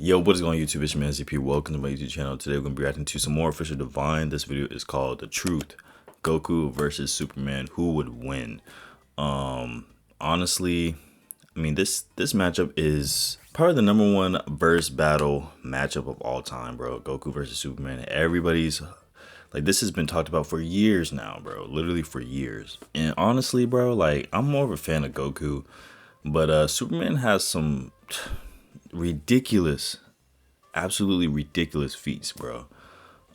Yo, what is going on YouTube? It's your man ZP. Welcome to my YouTube channel. Today we're going to be reacting to some more official Divine. This video is called The Truth. Goku versus Superman. Who would win? Honestly, I mean this matchup is probably the #1 verse battle matchup of all time, bro. Goku versus Superman. Everybody's like, this has been talked about for years now, bro. Literally for years. And honestly, bro, like, I'm more of a fan of Goku, but Superman has some ridiculous, absolutely ridiculous feats, bro,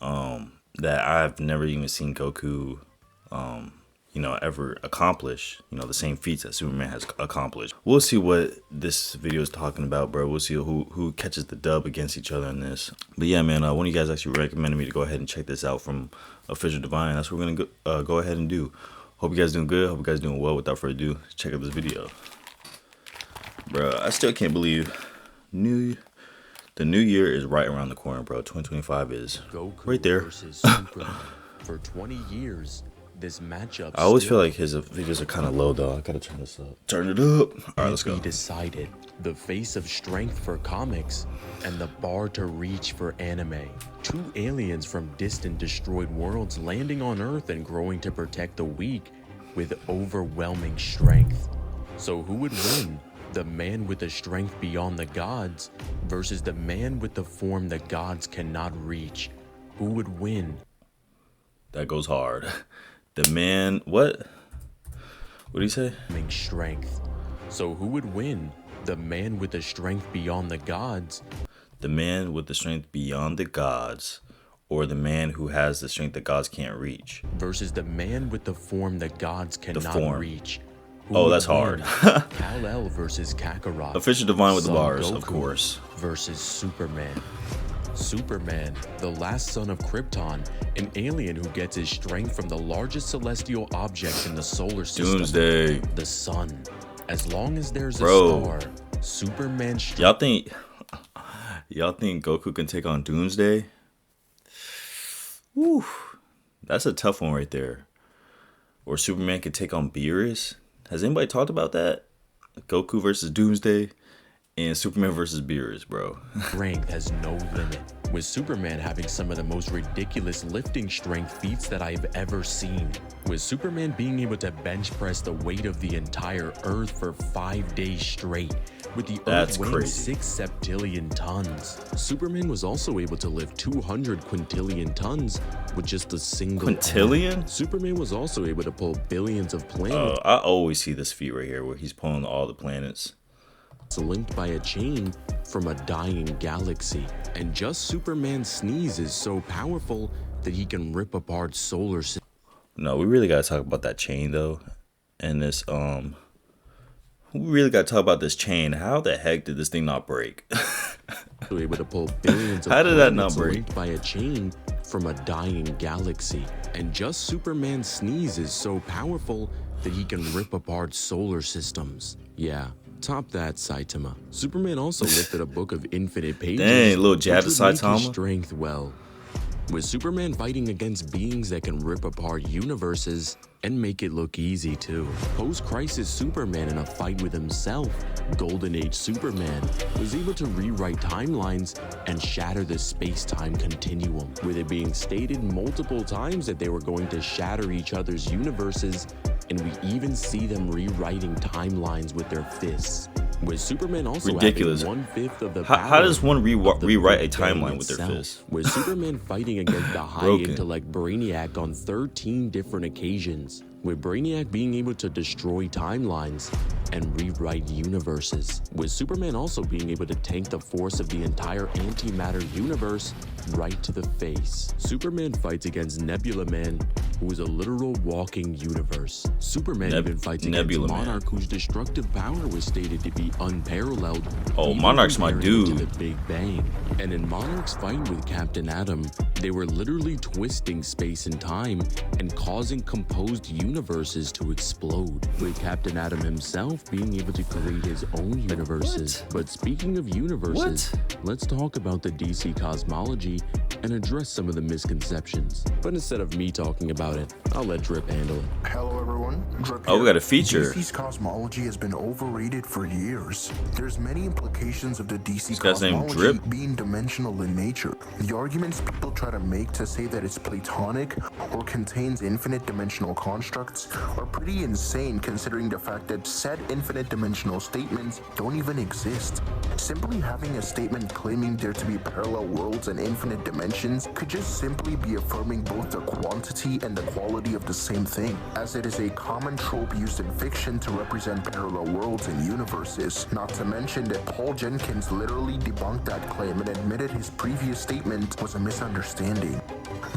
that I've never even seen Goku ever accomplish, the same feats that Superman has accomplished. We'll see what this video is talking about, bro. We'll see who catches the dub against each other in this. But yeah, man, one of you guys actually recommended me to go ahead and check this out from Official Divine. That's what we're gonna go ahead and do. Hope you guys doing good. Hope you guys doing well. Without further ado, check out this video. Bro, I still can't believe the new year is right around the corner, bro. 2025 is Goku right there. Versus Superman. For 20 years, this matchup. I always feel like his videos are kind of low, though. I gotta turn this up. Turn it up. All right, let's go. He decided the face of strength for comics and the bar to reach for anime. Two aliens from distant destroyed worlds landing on Earth and growing to protect the weak with overwhelming strength. So who would win? The man with the strength beyond the gods versus the man with the form the gods cannot reach. Who would win? That goes hard. The man, what did he say? Strength. So who would win? The man with the strength beyond the gods. The man with the strength beyond the gods, or the man who has the strength that gods can't reach. Versus the man with the form that gods cannot reach. Oh, that's hard. Kal-El versus Kakarot. Official Divine with the bars, of course. Versus Superman. Superman, the last son of Krypton, an alien who gets his strength from the largest celestial object in the solar system. Doomsday. The sun. As long as there's a star, Superman. Y'all think Goku can take on Doomsday? Woo, that's a tough one right there. Or Superman could take on Beerus. Has anybody talked about that? Goku versus Doomsday and Superman versus Beerus, bro. Strength has no limit, with Superman having some of the most ridiculous lifting strength feats that I've ever seen. With Superman being able to bench press the weight of the entire Earth for 5 days straight, with the Earth weighing 6 septillion tons. Superman was also able to lift 200 quintillion tons with just a single quintillion arm. Superman was also able to pull billions of planets. I always see this feat right here where he's pulling all the planets linked by a chain from a dying galaxy. And just Superman's sneeze is so powerful that he can rip apart solar systems. No, we really gotta talk about that chain though. And this we really gotta talk about this chain. How the heck did this thing not break? Able to pull billions of how did that not break? Linked by a chain from a dying galaxy. And just Superman's sneeze is so powerful that he can rip apart solar systems. Yeah, top that, Saitama. Superman also lifted a book of infinite pages. Dang, little jab to Saitama. Strength well. With Superman fighting against beings that can rip apart universes and make it look easy too. Post-crisis Superman in a fight with himself, Golden Age Superman, was able to rewrite timelines and shatter the space-time continuum, with it being stated multiple times that they were going to shatter each other's universes, and we even see them rewriting timelines with their fists. With Superman also ridiculous. Having 1/5 of the how does one rewrite a timeline with their fists? With Superman fighting against the high-intellect Brainiac on 13 different occasions, with Brainiac being able to destroy timelines and rewrite universes. With Superman also being able to tank the force of the entire antimatter universe right to the face. Superman fights against Nebula Man, who is a literal walking universe. Superman even fights against Monarch, whose destructive power was stated to be unparalleled. Oh, Monarch's my dude. To the Big Bang. And in Monarch's fight with Captain Atom, they were literally twisting space and time and causing composed universes to explode, with Captain Atom himself being able to create his own universes. But speaking of universes, let's talk about the DC cosmology cosmology and address some of the misconceptions. But instead of me talking about it, I'll let Drip handle it. Hello everyone, Drip Oh, we here. got a feature. DC's cosmology has been overrated for years. There's many implications of the DC guy's named cosmology Drip. being dimensional in nature. The arguments people try to make to say that it's Platonic or contains infinite dimensional constructs are pretty insane, considering the fact that said infinite dimensional statements don't even exist. Simply having a statement claiming there to be parallel worlds and infinite dimensions could just simply be affirming both the quantity and the quality of the same thing, as it is a common trope used in fiction to represent parallel worlds and universes. Not to mention that Paul Jenkins literally debunked that claim and admitted his previous statement was a misunderstanding.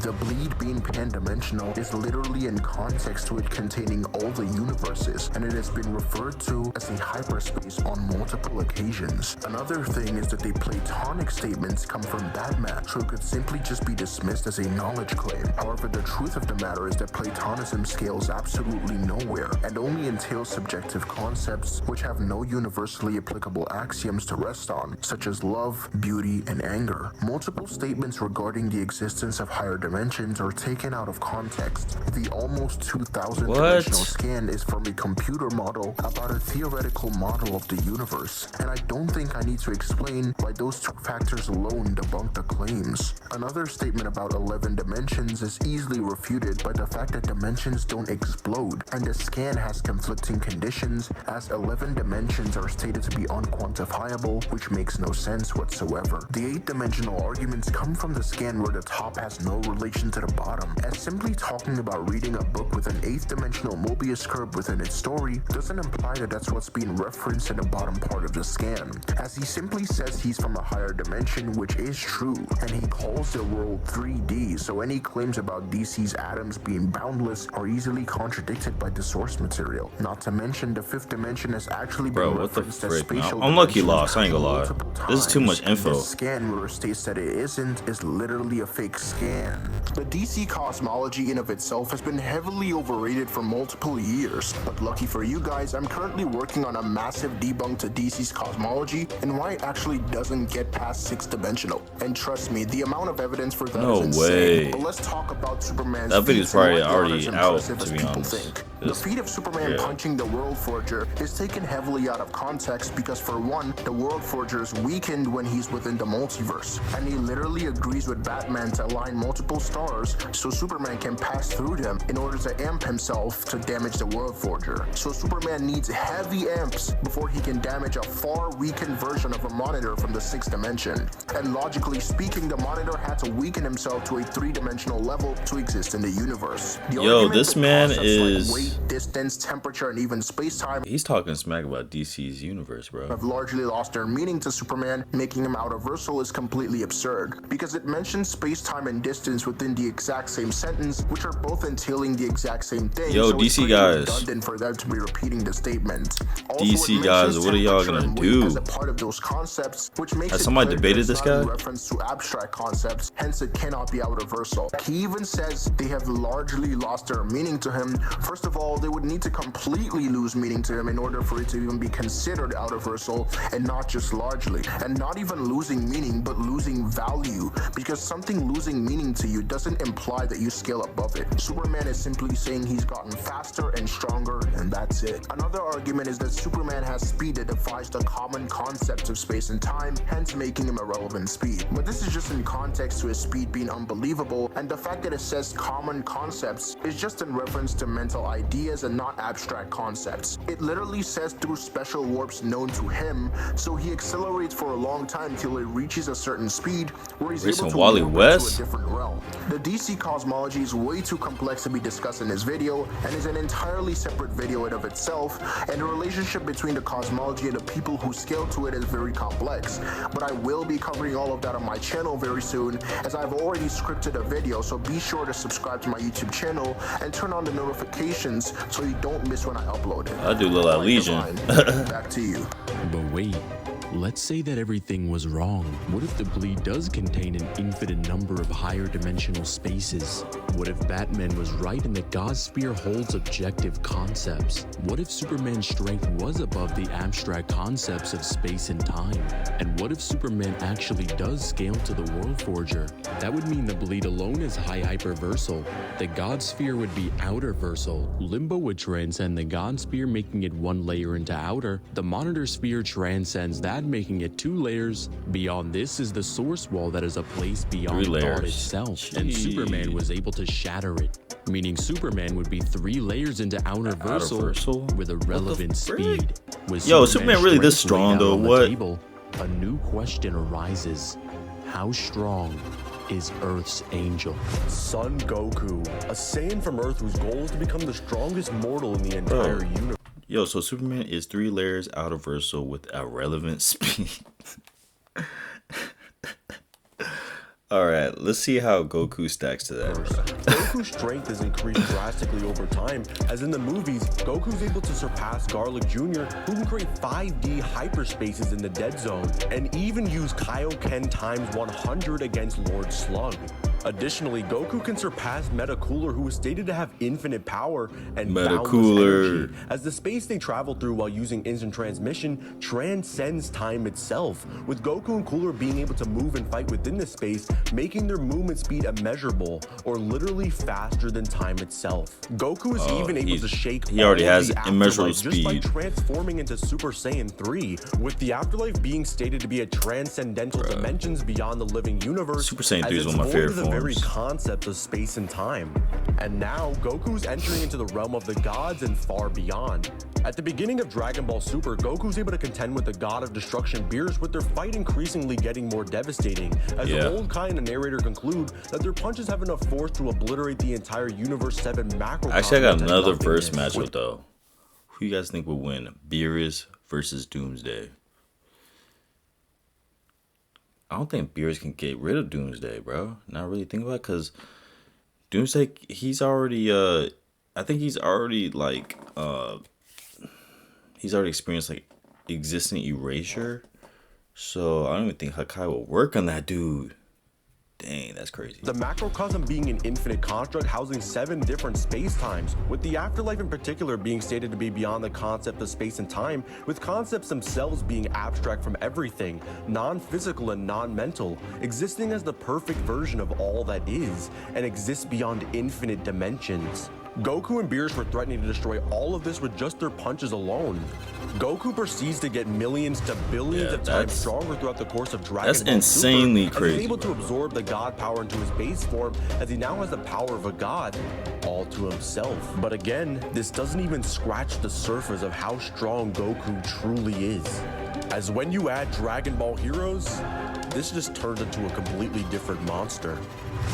The bleed being pan-dimensional is literally in context to it containing all the universes, and it has been referred to as a hyperspace on multiple occasions. Another thing is that the Platonic statements come from Batman, so it could simply just be dismissed as a knowledge claim. However, the truth of the matter is that Platonism scales absolutely nowhere, and only entails subjective concepts which have no universally applicable axioms to rest on, such as love, beauty, and anger. Multiple statements regarding the existence of higher dimensions are taken out of context. The almost 2,000 dimensional scan is from a computer model about a theoretical model of the universe, and I don't think I need to explain why those two factors alone debunk the claims. Another statement about 11 dimensions is easily refuted by the fact that dimensions don't explode, and the scan has conflicting conditions, as 11 dimensions are stated to be unquantifiable, which makes no sense whatsoever. The 8-dimensional arguments come from the scan where the top has no relation to the bottom, as simply talking about reading a book with an 8th-dimensional Mobius curve within its story doesn't imply that that's what's being referenced in the bottom part of the scan, as he simply says he's from a higher dimension, which is true, and he calls the world 3D, so any claims about DC's atoms being boundless are easily contradicted by the source material. Not to mention the 5th dimension has actually been referenced as spatial. I'm lucky lost, I ain't gonna lie. This is too much info. The scan where it states that it isn't is literally a fake scan. The DC cosmology in of itself has been heavily overrated for multiple years, but lucky for you guys, I'm currently working on a massive debunk to DC's cosmology and why it actually doesn't get past 6th dimensional. And trust me, the amount of evidence for that is insane. Way. But let's talk about Superman's that video's probably already out, to be honest. The feat of Superman punching the World Forger is taken heavily out of context because, for one, the World Forger is weakened when he's within the multiverse, and he literally agrees with Batman to align multiple stars so Superman can pass through them in order to amp himself to damage the World Forger. So Superman needs heavy amps before he can damage a far weakened version of a monitor from the 6th dimension. And logically speaking, the monitor had to weaken himself to a 3-dimensional level to exist in the universe. Yo, this man is... Like weight, distance, temperature, and even space-time. He's talking smack about DC's universe, bro. Have largely lost their meaning to Superman. Making him out-of-versal is completely absurd, because it mentions space-time and distance within the exact same sentence, which are both entailing the exact same thing. Yo, so DC guys. It's redundant for them to be repeating the statement. Also, DC guys, what are y'all gonna do? As a part of those concepts, which makes Has somebody debated this guy? Reference to abstract concepts, hence it cannot be out-of-versal. He even says they have largely lost their meaning to him. First of all, they would need to completely lose meaning to him in order for it to even be considered out-of-versal, and not just largely. And not even losing meaning, but losing value, because something losing meaning to you doesn't imply that you scale above it. Superman is simply saying he's gotten faster and stronger, and that's it. Another argument is that Superman has speed that defies the common concept of space and time, hence making him a relevant speed. But this is just in context to his speed being unbelievable, and the fact that it says common concepts is just in reference to mental ideas and not abstract concepts. It literally says through special warps known to him, so he accelerates for a long time till it reaches a certain speed where he's able to Wally warp West? into a different realm. The DC cosmology is way too complex to be discussed in this video, and is an entirely separate video in of itself, and the relationship between the cosmology and the people who scale to it is very complex. But I will be covering all of that on my channel very soon, as I've already scripted a video, so be sure to subscribe to my YouTube channel and turn on the notifications so you don't miss when I upload it. I do look like Legion. Back to you. But wait, let's say that everything was wrong. What if the bleed does contain an infinite number of higher dimensional spaces? What if Batman was right and that God's spear holds objective concepts? What if Superman's strength was above the abstract concepts of space and time? And what if Superman actually does scale to the World Forger? That would mean the bleed alone is high hyperversal. The God sphere would be outerversal. Limbo would transcend the God sphere, making it one layer into outer. The monitor sphere transcends that, making it 2 layers. Beyond this is the source wall that is a place beyond thought itself. And Superman was able to shatter it, meaning Superman would be 3 layers into outerversal with a relevant speed. Yo, Superman really this strong though? What? A new question arises. How strong is Earth's angel? Son Goku, a Saiyan from Earth whose goal is to become the strongest mortal in the entire universe. Yo, so Superman is 3 layers outerversal with irrelevant speed. Alright, let's see how Goku stacks to that. Goku's strength has increased drastically over time, as in the movies, Goku's able to surpass Garlic Jr., who can create 5D hyperspaces in the dead zone, and even use Kaioken times 100 against Lord Slug. Additionally, Goku can surpass Metacooler, who is stated to have infinite power and boundless energy, as the space they travel through while using instant transmission transcends time itself, with Goku and Cooler being able to move and fight within this space, making their movement speed immeasurable, or literally faster than time itself. Goku is even able to shake he already has immeasurable just speed, by transforming into Super Saiyan 3, with the afterlife being stated to be a transcendental dimensions beyond the living universe. Super Saiyan 3 is one of my favorite forms. Very concept of space and time. And now Goku's entering into the realm of the gods and far beyond. At the beginning of Dragon Ball Super, Goku's able to contend with the god of destruction Beerus, with their fight increasingly getting more devastating, as the old Kai and the narrator conclude that their punches have enough force to obliterate the entire Universe 7 macro. Actually, I got another verse matchup though. Who you guys think would win? Beerus versus Doomsday. I don't think Beerus can get rid of Doomsday, bro. Not really think about it, because Doomsday, he's already I think he's already like he's already experienced like existing erasure. So I don't even think Hakai will work on that dude. Dang, that's crazy. The macrocosm being an infinite construct housing 7 different space-times, with the afterlife in particular being stated to be beyond the concept of space and time, with concepts themselves being abstract from everything, non-physical and non-mental, existing as the perfect version of all that is, and exists beyond infinite dimensions. Goku and Beerus were threatening to destroy all of this with just their punches alone. Goku proceeds to get millions to billions of times stronger throughout the course of Dragon Ball Super. That's insanely crazy. He's able to absorb the god power into his base form, as he now has the power of a god all to himself. But again, this doesn't even scratch the surface of how strong Goku truly is. As when you add Dragon Ball Heroes, this just turns into a completely different monster.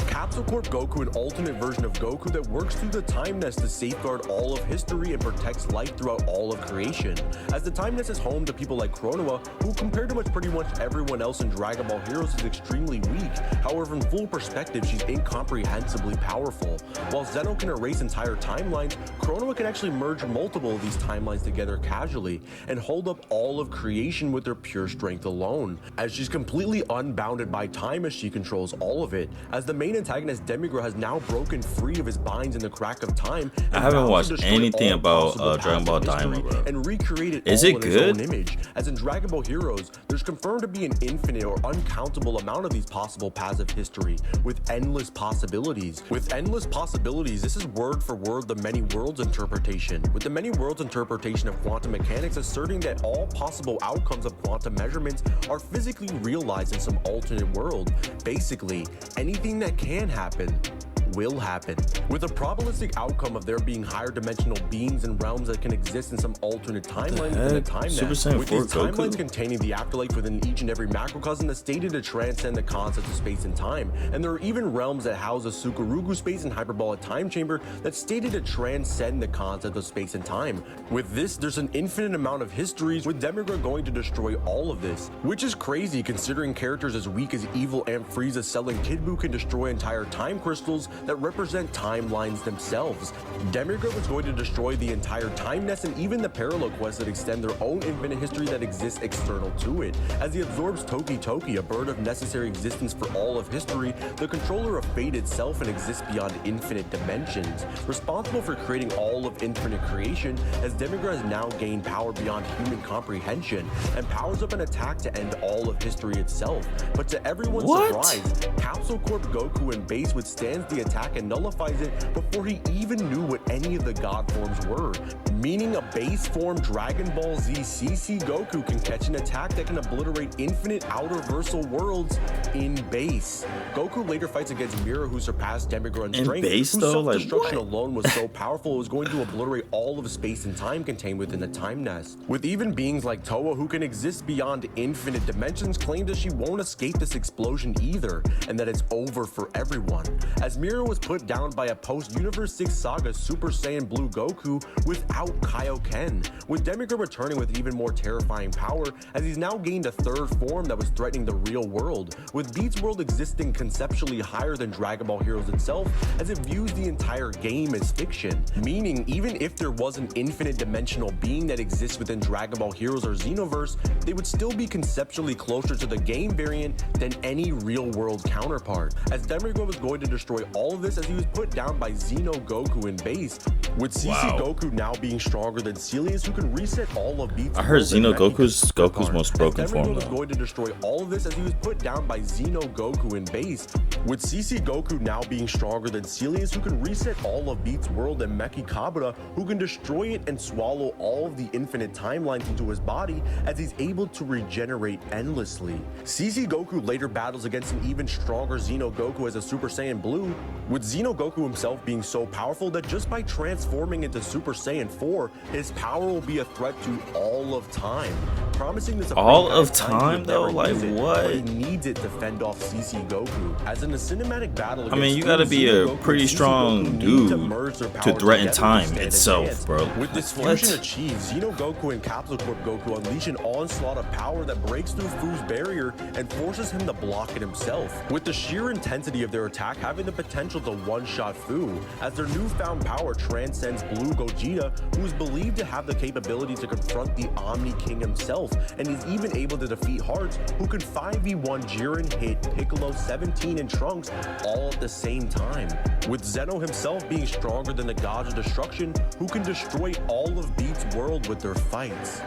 Capsule Corp Goku, an alternate version of Goku that works through the Time Nest to safeguard all of history and protects life throughout all of creation, as the Time Nest is home to people like Chronoa, who compared to pretty much everyone else in Dragon Ball Heroes is extremely weak. However, in full perspective, she's incomprehensibly powerful. While Zeno can erase entire timelines, Chronoa can actually merge multiple of these timelines together casually and hold up all of creation with her pure strength alone, as she's completely unbounded by time as she controls all of it, as the main antagonist Demigra has now broken free of his binds in the crack of time. I haven't watched anything about Dragon Ball Daima, bro. And recreated is all it in good? His own image. As in Dragon Ball Heroes, there's confirmed to be an infinite or uncountable amount of these possible paths of history, with endless possibilities. With endless possibilities, this is word for word the many worlds interpretation, with the many worlds interpretation of quantum mechanics asserting that all possible outcomes of quantum measurements are physically realized in some alternate world. Basically, anything that can happen will happen, with a probabilistic outcome of there being higher dimensional beings and realms that can exist in some alternate timeline within the time nest, with these timelines containing the afterlife within each and every macrocosm that's stated to transcend the concept of space and time. And there are even realms that house a Sukarugu space and hyperbolic time chamber that's stated to transcend the concept of space and time. With this, there's an infinite amount of histories, with Demigra going to destroy all of this, which is crazy considering characters as weak as Evil and Frieza selling Kid Buu can destroy entire time crystals, that represent timelines themselves. Demigod was going to destroy the entire time nest and even the parallel quests that extend their own infinite history that exists external to it. As he absorbs Toki Toki, a bird of necessary existence for all of history, the controller of fate itself, and exists beyond infinite dimensions. Responsible for creating all of infinite creation, as Demigod has now gained power beyond human comprehension and powers up an attack to end all of history itself. But to everyone's surprise, Capsule Corp Goku in base withstands the attack and nullifies it before he even knew what any of the god forms were, meaning a base form Dragon Ball Z CC Goku can catch an attack that can obliterate infinite outer-versal worlds in base. Goku later fights against Mira, who surpassed Demigod in strength, whose self-destruction alone was so powerful it was going to obliterate all of space and time contained within the time nest. With even beings like Toa, who can exist beyond infinite dimensions, claim that she won't escape this explosion either, and that it's over for everyone. As Mira was put down by a post-Universe 6 saga Super Saiyan Blue Goku without Kaioken, with Demigod returning with even more terrifying power, as he's now gained a third form that was threatening the real world, with Beats World existing conceptually higher than Dragon Ball Heroes itself, as it views the entire game as fiction, meaning even if there was an infinite dimensional being that exists within Dragon Ball Heroes or Xenoverse, they would still be conceptually closer to the game variant than any real world counterpart, as Demigod was going to destroy all of this as he was put down by Xeno Goku in base, with CC Goku now being stronger than Celius, who can reset all of Beats. I heard Xeno Goku's most broken form was going to destroy all of this as he was put down by Xeno Goku in base, with CC Goku now being stronger than Celius, who can reset all of Beats World, and Meki Kabura, who can destroy it and swallow all of the infinite timelines into his body as he's able to regenerate endlessly. CC Goku later battles against an even stronger Xeno Goku as a Super Saiyan Blue, with Xeno Goku himself being so powerful that just by transforming into Super Saiyan 4, his power will be a threat to all of time, promising this all of time though, like what? He needs it to fend off CC Goku. As in a cinematic battle, I mean, you gotta be a pretty strong dude to threaten time itself, bro. With this fusion achieved, Xeno Goku and Capsule Corp Goku unleash an onslaught of power that breaks through Fu's barrier and forces him to block it himself, with the sheer intensity of their attack having the potential to one-shot Fu, as their newfound power transcends Blue Gogeta, who is believed to have the capability to confront the Omni King himself, and is even able to defeat Hearts, who can 5v1 Jiren, Hit, Piccolo, 17, and Trunks all at the same time, with Zeno himself being stronger than the Gods of Destruction, who can destroy all of Beats World with their fights.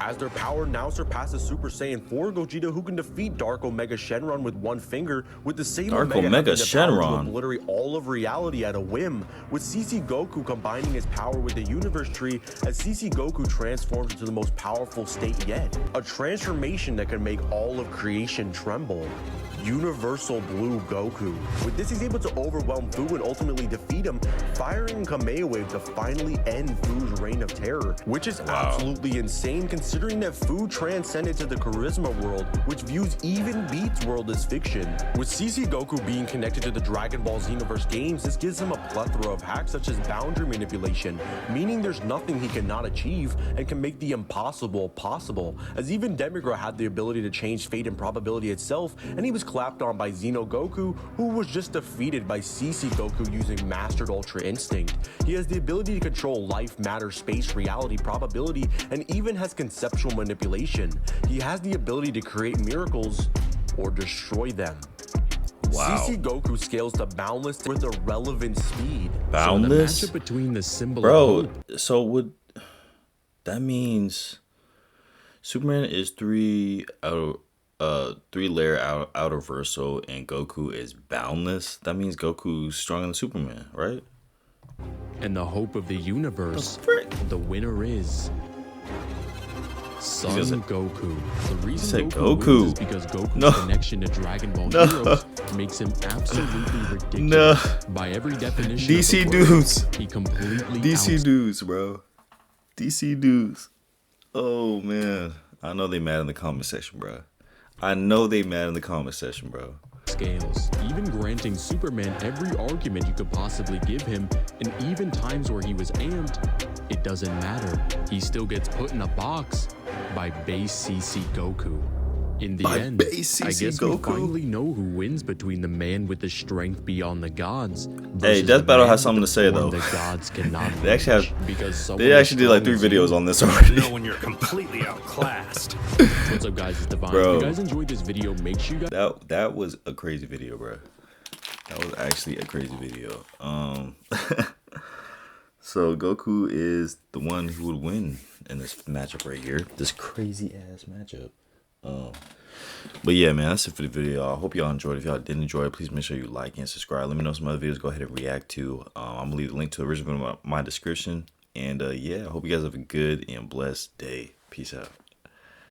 As their power now surpasses Super Saiyan 4 Gogeta, who can defeat Dark Omega Shenron with one finger, with the same Dark Omega Shenron to obliterate all of reality at a whim, with CC Goku combining his power with the Universe Tree as CC Goku transforms into the most powerful state yet, a transformation that can make all of creation tremble. Universal Blue Goku. With this, he's able to overwhelm Fu and ultimately defeat him, firing Kamehameha to finally end Fu's reign of terror, which is absolutely insane considering that Fu transcended to the Charisma world, which views even Beats World as fiction. With CC Goku being connected to the Dragon Ball Xenoverse games, this gives him a plethora of hacks such as boundary manipulation, meaning there's nothing he cannot achieve and can make the impossible possible, as even Demigod had the ability to change fate and probability itself, and he was clapped on by Xeno Goku, who was just defeated by CC Goku using Mastered Ultra Instinct. He has the ability to control life, matter, space, reality, probability, and even has conceptual manipulation. He has the ability to create miracles or destroy them. CC Goku scales to boundless with irrelevant speed. Boundless? So the matchup between the symbol bro, so would that means Superman is three layer outer versal and Goku is boundless? That means Goku's stronger than Superman, right? and the hope of the universe, the winner is Son Goku. The reason Goku wins is because Goku's connection to Dragon Ball Heroes makes him absolutely ridiculous. By every definition DC of the word, dudes. He completely DC dudes, bro. DC dudes. Oh, man. I know they mad in the comment section, bro. I know they mad in the comment section, bro. Scales, even granting Superman every argument you could possibly give him, and even times where he was amped, it doesn't matter. He still gets put in a box by base CC Goku. In the By end, base I CC guess we Goku. finally know who wins between the man with the strength beyond the gods Hey, versus Death the Battle man has something with to say the form though. the gods cannot They actually reach. have. Because someone They as actually did like strong 3 as you videos on this already. know when you're completely outclassed. What's up, guys? It's Debunk. Bro. If you guys enjoyed this video, make sure you guys... That was a crazy video, bro. That was actually a crazy video. So Goku is the one who would win in this matchup right here. This crazy ass matchup. But yeah, man, that's it for the video. I hope y'all enjoyed. If y'all did enjoy it, please make sure you like and subscribe. Let me know some other videos go ahead and react to. I'm gonna leave the link to the original in my description. And yeah, I hope you guys have a good and blessed day. Peace out.